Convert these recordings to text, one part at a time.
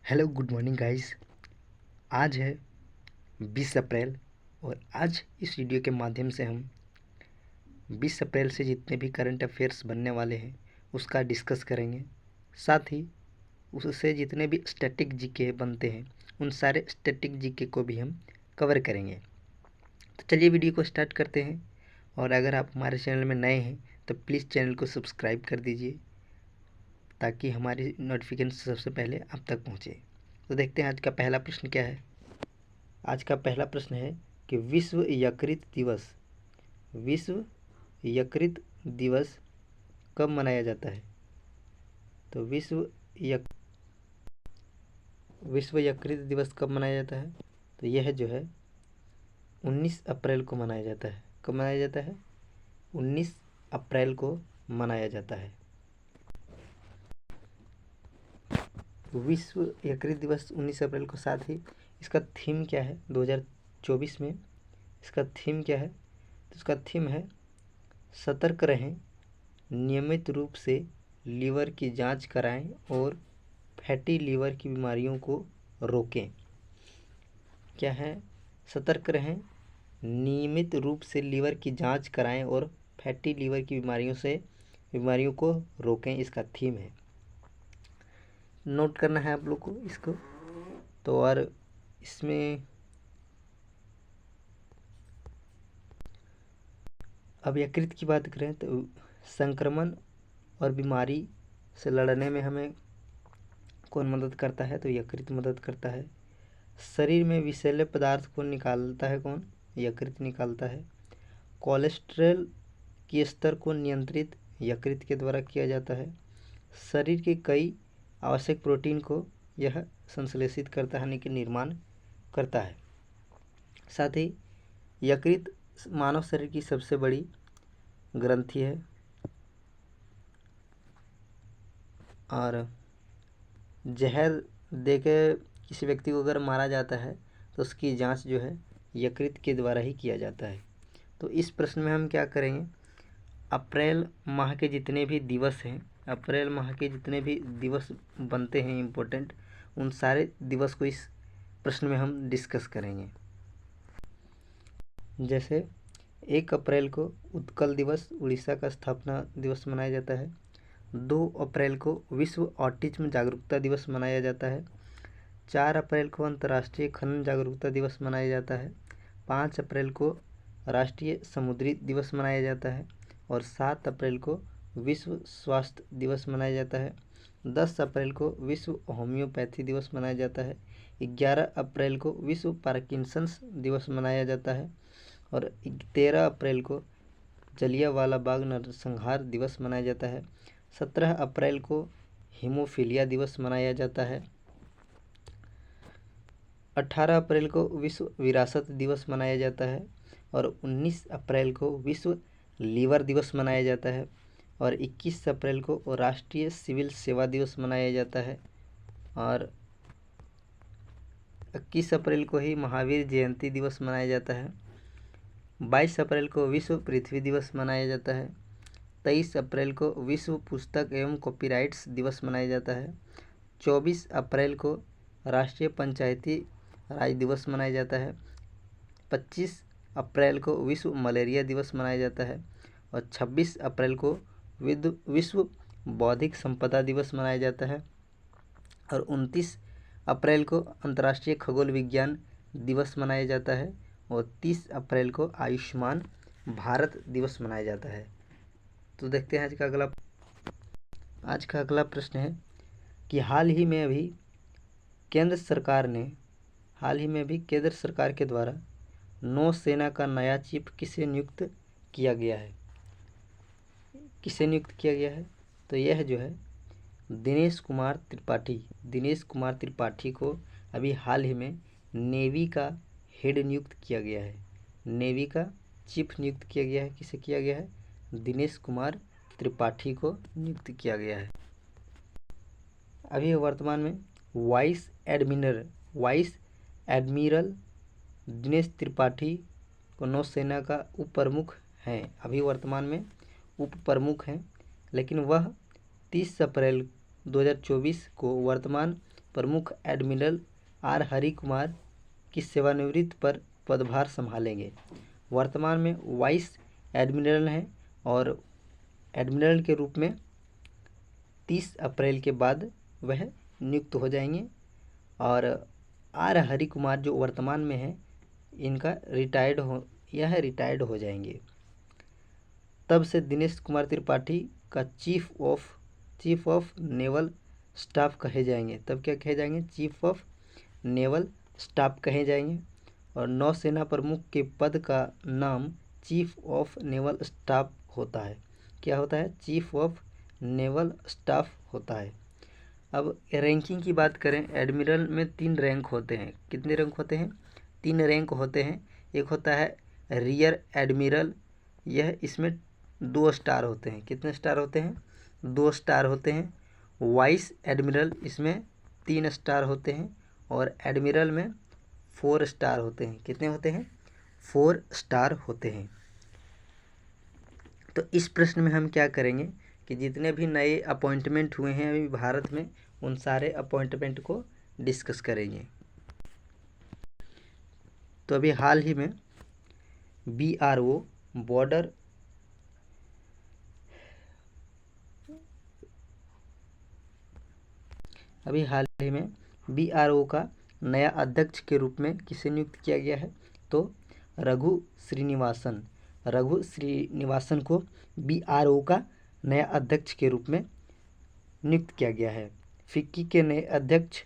Hello good morning guys. आज है 20 अप्रैल और आज इस वीडियो के माध्यम से हम 20 अप्रैल से जितने भी करंट अफेयर्स बनने वाले हैं उसका डिस्कस करेंगे। साथ ही उससे जितने भी स्टैटिक जीके बनते हैं उन सारे स्टैटिक जीके को भी हम कवर करेंगे। तो चलिए वीडियो को स्टार्ट करते हैं। और अगर आप हमारे चैनल में नए हैं तो प्लीज़ चैनल को सब्सक्राइब कर दीजिए ताकि हमारी नोटिफिकेशन सबसे पहले आप तक पहुँचे। तो देखते हैं आज का पहला प्रश्न क्या है। आज का पहला प्रश्न है कि विश्व यकृत दिवस कब मनाया जाता है। तो विश्व यकृत दिवस कब मनाया जाता है। तो यह जो है 19 अप्रैल को मनाया जाता है। कब मनाया जाता है? 19 अप्रैल को मनाया जाता है। विश्व यकृत दिवस 19 अप्रैल को। साथ ही इसका थीम क्या है 2024 में? इसका थीम क्या है? तो इसका थीम है सतर्क रहें, नियमित रूप से लीवर की जांच कराएं और फैटी लीवर की बीमारियों को रोकें। क्या है? सतर्क रहें, नियमित रूप से लीवर की जांच कराएं और फैटी लीवर की बीमारियों को रोकें। इसका थीम है। नोट करना है आप लोग को इसको। तो और इसमें अब यकृत की बात करें तो संक्रमण और बीमारी से लड़ने में हमें कौन मदद करता है? तो यकृत मदद करता है। शरीर में विषैले पदार्थ को निकालता है कौन? यकृत निकालता है। कोलेस्ट्रॉल के स्तर को नियंत्रित यकृत के द्वारा किया जाता है। शरीर के कई आवश्यक प्रोटीन को यह संश्लेषित करता है, यानी कि निर्माण करता है। साथ ही यकृत मानव शरीर की सबसे बड़ी ग्रंथि है और जहर देकर किसी व्यक्ति को अगर मारा जाता है तो उसकी जांच जो है यकृत के द्वारा ही किया जाता है। तो इस प्रश्न में हम क्या करेंगे, अप्रैल माह के जितने भी दिवस हैं, अप्रैल माह के जितने भी दिवस बनते हैं इम्पोर्टेंट, उन सारे दिवस को इस प्रश्न में हम डिस्कस करेंगे। जैसे 1 अप्रैल को उत्कल दिवस उड़ीसा का स्थापना दिवस मनाया जाता है। 2 अप्रैल को विश्व ऑटिज्म जागरूकता दिवस मनाया जाता है। 4 अप्रैल को अंतर्राष्ट्रीय खनन जागरूकता दिवस मनाया जाता है। 5 अप्रैल को राष्ट्रीय समुद्री दिवस मनाया जाता है और 7 अप्रैल को विश्व स्वास्थ्य दिवस मनाया जाता है। 10 अप्रैल को विश्व होम्योपैथी दिवस मनाया जाता है। 11 अप्रैल को विश्व पार्किंसंस दिवस मनाया जाता है और 13 अप्रैल को जलियांवाला बाग नरसंहार दिवस मनाया जाता है। 17 अप्रैल को हीमोफीलिया दिवस मनाया जाता है। 18 अप्रैल को विश्व विरासत दिवस मनाया जाता है और 19 अप्रैल को विश्व लीवर दिवस मनाया जाता है और 21 अप्रैल को राष्ट्रीय सिविल सेवा दिवस मनाया जाता है और 21 अप्रैल को ही महावीर जयंती दिवस मनाया जाता है। 22 अप्रैल को विश्व पृथ्वी दिवस मनाया जाता है। 23 अप्रैल को विश्व पुस्तक एवं कॉपीराइट्स दिवस मनाया जाता है। 24 अप्रैल को राष्ट्रीय पंचायती राज दिवस मनाया जाता है। 25 अप्रैल को विश्व मलेरिया दिवस मनाया जाता है और 26 अप्रैल को विश्व बौद्धिक संपदा दिवस मनाया जाता है और 29 अप्रैल को अंतर्राष्ट्रीय खगोल विज्ञान दिवस मनाया जाता है और 30 अप्रैल को आयुष्मान भारत दिवस मनाया जाता है। तो देखते हैं आज का अगला प्रश्न है कि हाल ही में भी केंद्र सरकार के द्वारा नौसेना का नया चीफ किसे नियुक्त किया गया है? तो यह जो है दिनेश कुमार त्रिपाठी को अभी हाल ही में नेवी का हेड नियुक्त किया गया है। नेवी का चीफ नियुक्त किया गया है। किसे किया गया है? दिनेश कुमार त्रिपाठी को नियुक्त किया गया है। अभी वर्तमान में वाइस एडमिरल दिनेश त्रिपाठी को नौसेना का उप प्रमुख हैं। अभी वर्तमान में उप प्रमुख हैं, लेकिन वह 30 अप्रैल 2024 को वर्तमान प्रमुख एडमिरल आर हरि कुमार की सेवानिवृत्ति पर पदभार संभालेंगे। वर्तमान में वाइस एडमिरल हैं और एडमिरल के रूप में 30 अप्रैल के बाद वह नियुक्त हो जाएंगे। और आर हरि कुमार जो वर्तमान में है, इनका रिटायर्ड हो जाएंगे। तब से दिनेश कुमार त्रिपाठी का चीफ ऑफ नेवल स्टाफ कहे जाएंगे। तब क्या कहे जाएंगे? चीफ ऑफ नेवल स्टाफ कहे जाएंगे। और नौसेना प्रमुख के पद का नाम चीफ ऑफ नेवल स्टाफ होता है। क्या होता है? चीफ ऑफ नेवल स्टाफ होता है। अब रैंकिंग की बात करें, एडमिरल में 3 रैंक होते हैं। कितने रैंक होते हैं? 3 रैंक होते हैं। एक होता है रियर एडमिरल, इसमें 2 स्टार होते हैं। कितने स्टार होते हैं? 2 स्टार होते हैं। वाइस एडमिरल, इसमें 3 स्टार होते हैं। और एडमिरल में 4 स्टार होते हैं। कितने होते हैं? 4 स्टार होते हैं। तो इस प्रश्न में हम क्या करेंगे कि जितने भी नए अपॉइंटमेंट हुए हैं अभी भारत में, उन सारे अपॉइंटमेंट को डिस्कस करेंगे। तो अभी हाल ही में BRO बॉर्डर BRO का नया अध्यक्ष के रूप में किसे नियुक्त किया गया है? तो रघु श्रीनिवासन को BRO का नया अध्यक्ष के रूप में नियुक्त किया गया है। फिक्की के नए अध्यक्ष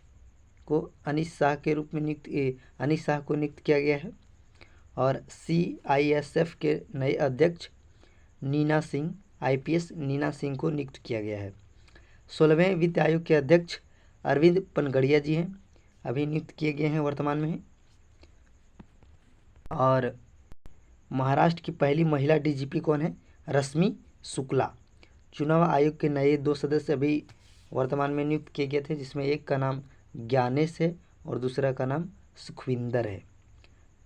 को अनीस शाह को नियुक्त किया गया है। और CISF के नए अध्यक्ष IPS नीना सिंह को नियुक्त किया गया है। 16वें वित्त आयोग के अध्यक्ष अरविंद पनगड़िया जी हैं, अभी नियुक्त किए गए हैं वर्तमान में। और महाराष्ट्र की पहली महिला DGP कौन है? रश्मि शुक्ला। चुनाव आयोग के नए 2 सदस्य अभी वर्तमान में नियुक्त किए गए थे, जिसमें एक का नाम ज्ञानेश है और दूसरा का नाम सुखविंदर है।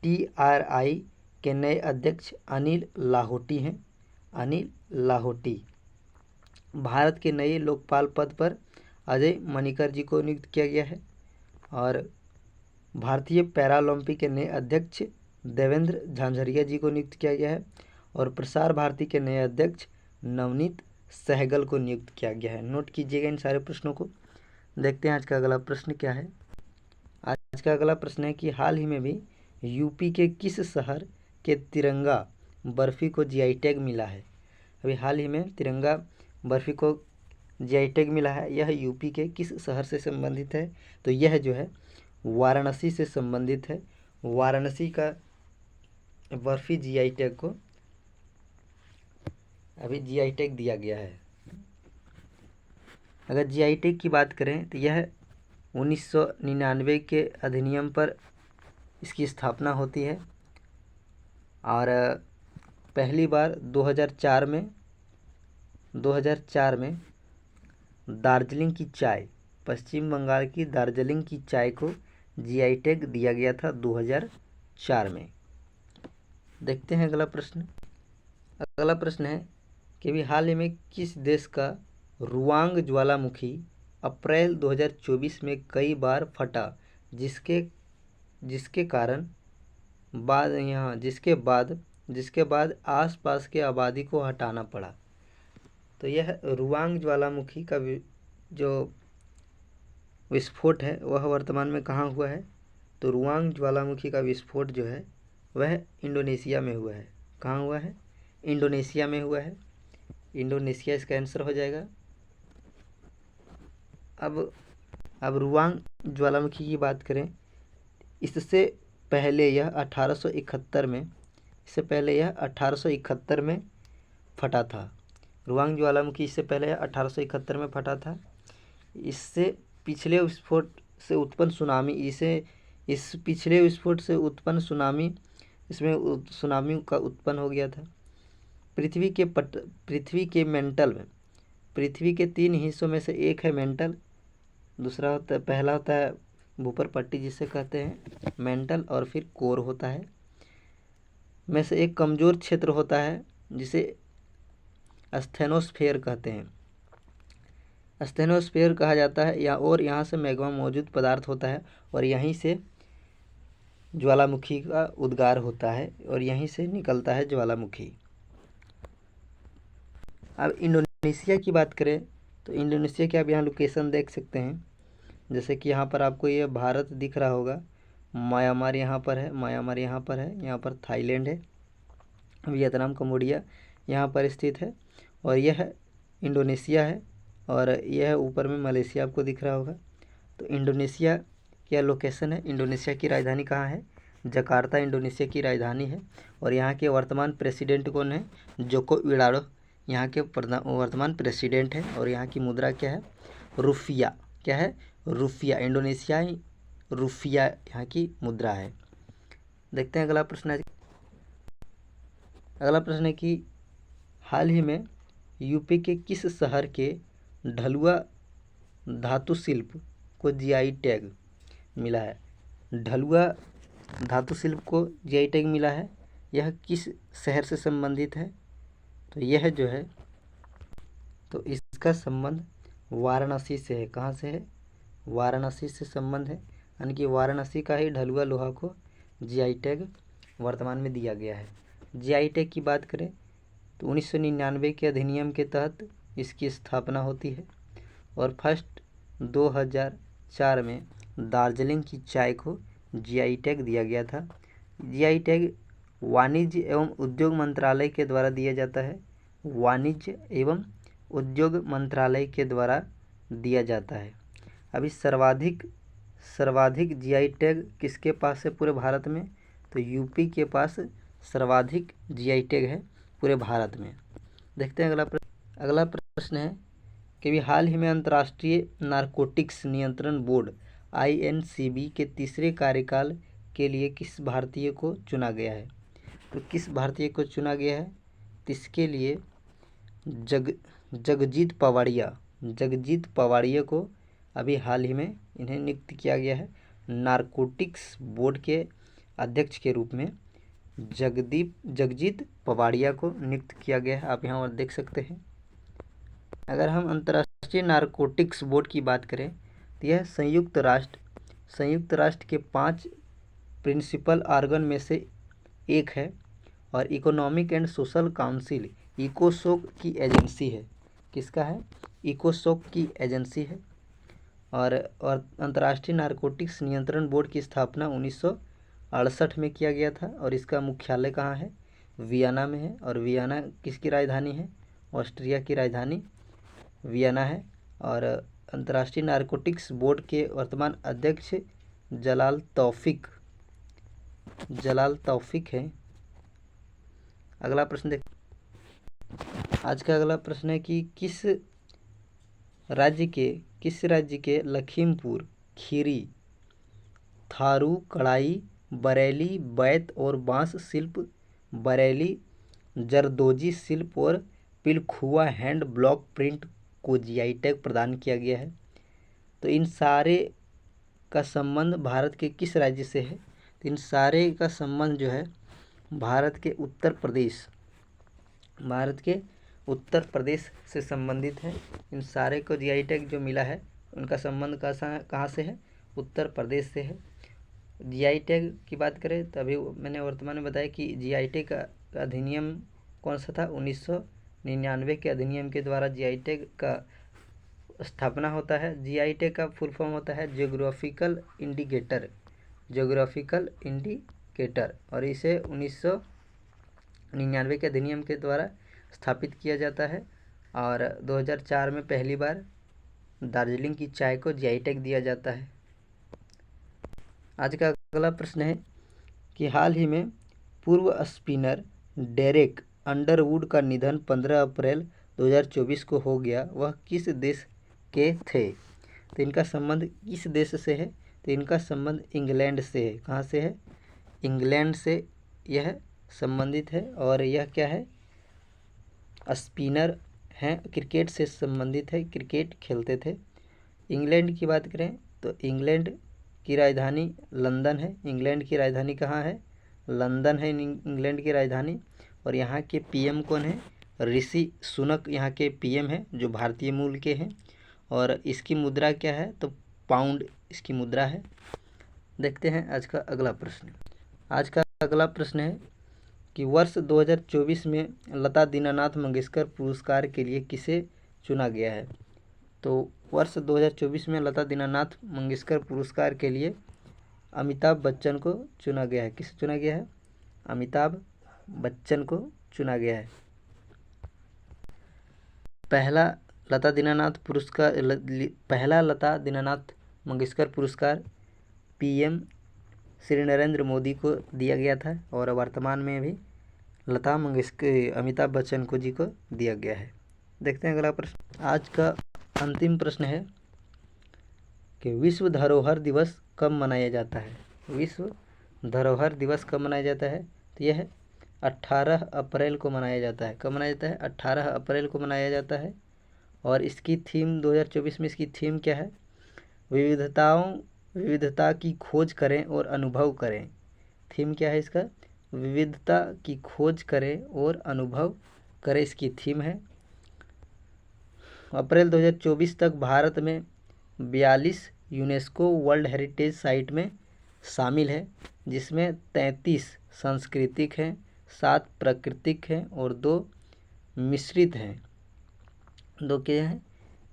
TRI के नए अध्यक्ष अनिल लाहोटी हैं। भारत के नए लोकपाल पद पर अजय मणिकर जी को नियुक्त किया गया है। और भारतीय पैरालंपिक के नए अध्यक्ष देवेंद्र झांझरिया जी को नियुक्त किया गया है। और प्रसार भारती के नए अध्यक्ष नवनीत सहगल को नियुक्त किया गया है। नोट कीजिएगा इन सारे प्रश्नों को। देखते हैं आज का अगला प्रश्न क्या है। आज का अगला प्रश्न है कि हाल ही में भी यूपी के किस शहर के तिरंगा बर्फी को GI टैग मिला है? अभी हाल ही में तिरंगा बर्फी को GI टैग मिला है। यह यूपी के किस शहर से संबंधित है? तो यह जो है वाराणसी से संबंधित है। वाराणसी का बर्फी GI टैग को अभी GI टैग दिया गया है। अगर GI टैग की बात करें तो यह 1999 के अधिनियम पर इसकी स्थापना होती है। और पहली बार 2004 में दार्जिलिंग की चाय, पश्चिम बंगाल की दार्जिलिंग की चाय को GI टैग दिया गया था 2004 में। देखते हैं अगला प्रश्न। अगला प्रश्न है कि भी हाल ही में किस देश का रुआंग ज्वालामुखी अप्रैल 2024 में कई बार फटा, जिसके बाद आसपास के आबादी को हटाना पड़ा। तो यह रुआंग ज्वालामुखी का जो विस्फोट है वह वर्तमान में कहाँ हुआ है? तो रुआंग ज्वालामुखी का विस्फोट जो है वह इंडोनेशिया में हुआ है। कहाँ हुआ है? इंडोनेशिया में हुआ है। इंडोनेशिया इसका आंसर हो जाएगा। अब रुआंग ज्वालामुखी की बात करें, इससे पहले यह 1871 में फटा था। रुआंग ज्वालामुखी इससे पहले 1871 में फटा था। इससे पिछले विस्फोट से उत्पन्न सुनामी इसमें सुनामी का उत्पन्न हो गया था। पृथ्वी के मेंटल में, पृथ्वी के 3 हिस्सों में से एक है मेंटल, पहला होता है भूपर पट्टी जिसे कहते हैं मेंटल, और फिर कोर होता है। में से एक कमज़ोर क्षेत्र होता है जिसे स्थेनोस्फेयर कहते हैं। स्टेनोस्फीयर कहा जाता है और यहाँ से मैग्मा मौजूद पदार्थ होता है और यहीं से ज्वालामुखी का उद्गार होता है और यहीं से निकलता है ज्वालामुखी। अब इंडोनेशिया की बात करें तो इंडोनेशिया के आप यहाँ लोकेशन देख सकते हैं, जैसे कि यहाँ पर आपको ये भारत दिख रहा होगा, म्यांमार यहाँ पर है, म्यांमार यहाँ पर है, यहाँ पर थाईलैंड है, वियतनाम, कंबोडिया यहाँ पर स्थित है और यह इंडोनेशिया है और यह ऊपर में मलेशिया आपको दिख रहा होगा। तो इंडोनेशिया क्या लोकेशन है, इंडोनेशिया की राजधानी कहाँ है, जकार्ता इंडोनेशिया की राजधानी है और यहाँ के वर्तमान प्रेसिडेंट कौन है, जोको विडोडो यहाँ के वर्तमान प्रेसिडेंट है और यहाँ की मुद्रा क्या है, रुपया। क्या है, रुपया। इंडोनेशिया रुपया यहाँ की मुद्रा है। देखते हैं अगला प्रश्न है। अगला प्रश्न है कि हाल ही में यूपी के किस शहर के ढलुआ धातु शिल्प को जीआई टैग मिला है। ढलुआ धातु शिल्प को जीआई टैग मिला है, यह किस शहर से संबंधित है, तो यह जो है तो इसका संबंध वाराणसी से है। कहाँ से है, वाराणसी से संबंध है, यानी कि वाराणसी का ही ढलुआ लोहा को जीआई टैग वर्तमान में दिया गया है। जीआई टैग की बात करें तो 1999 के अधिनियम के तहत इसकी स्थापना होती है और फर्स्ट 2004 में दार्जिलिंग की चाय को जीआई टैग दिया गया था। जीआई टैग वाणिज्य एवं उद्योग मंत्रालय के द्वारा दिया जाता है, वाणिज्य एवं उद्योग मंत्रालय के द्वारा दिया जाता है। अभी सर्वाधिक जीआई टैग किसके पास है पूरे भारत में, तो यूपी के पास सर्वाधिक जीआई टैग है पूरे भारत में। देखते हैं अगला प्रश्न है कि भी हाल ही में अंतर्राष्ट्रीय नारकोटिक्स नियंत्रण बोर्ड INCB के तीसरे कार्यकाल के लिए किस भारतीय को चुना गया है। तो किस भारतीय को चुना गया है, तो इसके लिए जगजीत पवाड़िया को अभी हाल ही में इन्हें नियुक्त किया गया है नारकोटिक्स बोर्ड के अध्यक्ष के रूप में। जगजीत पवाड़िया को नियुक्त किया गया है, आप यहाँ और देख सकते हैं। अगर हम अंतर्राष्ट्रीय नारकोटिक्स बोर्ड की बात करें तो यह संयुक्त राष्ट्र के 5 प्रिंसिपल ऑर्गन में से एक है और इकोनॉमिक एंड सोशल काउंसिल इकोसोक की एजेंसी है। किसका है, इकोसोक की एजेंसी है। और अंतर्राष्ट्रीय नारकोटिक्स नियंत्रण बोर्ड की स्थापना 1968 में किया गया था और इसका मुख्यालय कहाँ है, वियना में है। और वियना किसकी राजधानी है, ऑस्ट्रिया की राजधानी वियना है। और अंतर्राष्ट्रीय नारकोटिक्स बोर्ड के वर्तमान अध्यक्ष जलाल तौफीक है। अगला प्रश्न देख, आज का अगला प्रश्न है कि किस राज्य के लखीमपुर खीरी, थारू, कड़ाई, बरेली, बैत और बांस शिल्प, बरेली जरदोजी शिल्प और पिलखुआ हैंड ब्लॉक प्रिंट को जीआई टैग प्रदान किया गया है। तो इन सारे का संबंध भारत के किस राज्य से है, तो इन सारे का संबंध जो है भारत के उत्तर प्रदेश से संबंधित है। इन सारे को जीआई टैग जो मिला है उनका संबंध कहाँ से है, उत्तर प्रदेश से है। जीआई टैग की बात करें तो अभी मैंने वर्तमान में बताया कि जीआई टैग का अधिनियम कौन सा था, 1999 के अधिनियम के द्वारा जीआई टैग का स्थापना होता है। जीआई टैग का फुल फॉर्म होता है ज्योग्राफिकल इंडिकेटर और इसे 1999 के अधिनियम के द्वारा स्थापित किया जाता है। और 2004 में पहली बार दार्जिलिंग की चाय को जीआई टैग दिया जाता है। आज का अगला प्रश्न है कि हाल ही में पूर्व स्पिनर डेरेक अंडरवुड का निधन 15 अप्रैल 2024 को हो गया, वह किस देश के थे। तो इनका संबंध किस देश से है, तो इनका संबंध इंग्लैंड से है। कहाँ से है, इंग्लैंड से यह संबंधित है और यह क्या है, स्पिनर हैं, क्रिकेट से संबंधित है, क्रिकेट खेलते थे। इंग्लैंड की बात करें तो इंग्लैंड की राजधानी लंदन है। इंग्लैंड की राजधानी कहाँ है, लंदन है इंग्लैंड की राजधानी। और यहाँ के पीएम कौन है, ऋषि सुनक यहाँ के पीएम हैं जो भारतीय मूल के हैं। और इसकी मुद्रा क्या है, तो पाउंड इसकी मुद्रा है। देखते हैं आज का अगला प्रश्न। आज का अगला प्रश्न है कि वर्ष 2024 में लता दीनानाथ मंगेशकर पुरस्कार के लिए किसे चुना गया है। तो वर्ष 2024 में लता दीनानाथ मंगेशकर पुरस्कार के लिए अमिताभ बच्चन को चुना गया है। किसे चुना गया है? अमिताभ बच्चन को चुना गया है। पहला लता दीनानाथ मंगेशकर पुरस्कार पीएम श्री नरेंद्र मोदी को दिया गया था और वर्तमान में भी लता मंगेशकर अमिताभ बच्चन को जी को दिया गया है। देखते हैं अगला प्रश्न। आज का अंतिम प्रश्न है कि विश्व धरोहर दिवस कब मनाया जाता है। विश्व धरोहर दिवस कब मनाया जाता है? तो यह 18 अप्रैल को मनाया जाता है। कब मनाया जाता है? 18 अप्रैल को मनाया जाता है। और इसकी थीम 2024 में इसकी थीम क्या है? विविधता की खोज करें और अनुभव करें। थीम क्या है इसका? विविधता की खोज करें और अनुभव करें, इसकी थीम है। अप्रैल 2024 तक भारत में 42 यूनेस्को वर्ल्ड हेरिटेज साइट में शामिल है, जिसमें 33 सांस्कृतिक हैं, 7 प्राकृतिक हैं और 2 मिश्रित हैं। 2 क्या हैं?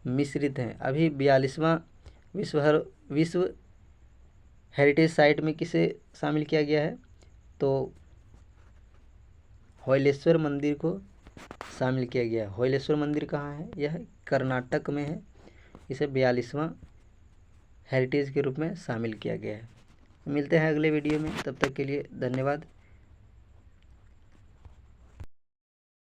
मिश्रित हैं। अभी 42वां विश्व हेरिटेज साइट में किसे शामिल किया गया है? तो होयलेश्वर मंदिर को शामिल किया गया है। होयलेश्वर मंदिर कहाँ है? यह कर्नाटक में है। इसे 42वां हेरिटेज के रूप में शामिल किया गया है। मिलते हैं अगले वीडियो में, तब तक के लिए धन्यवाद।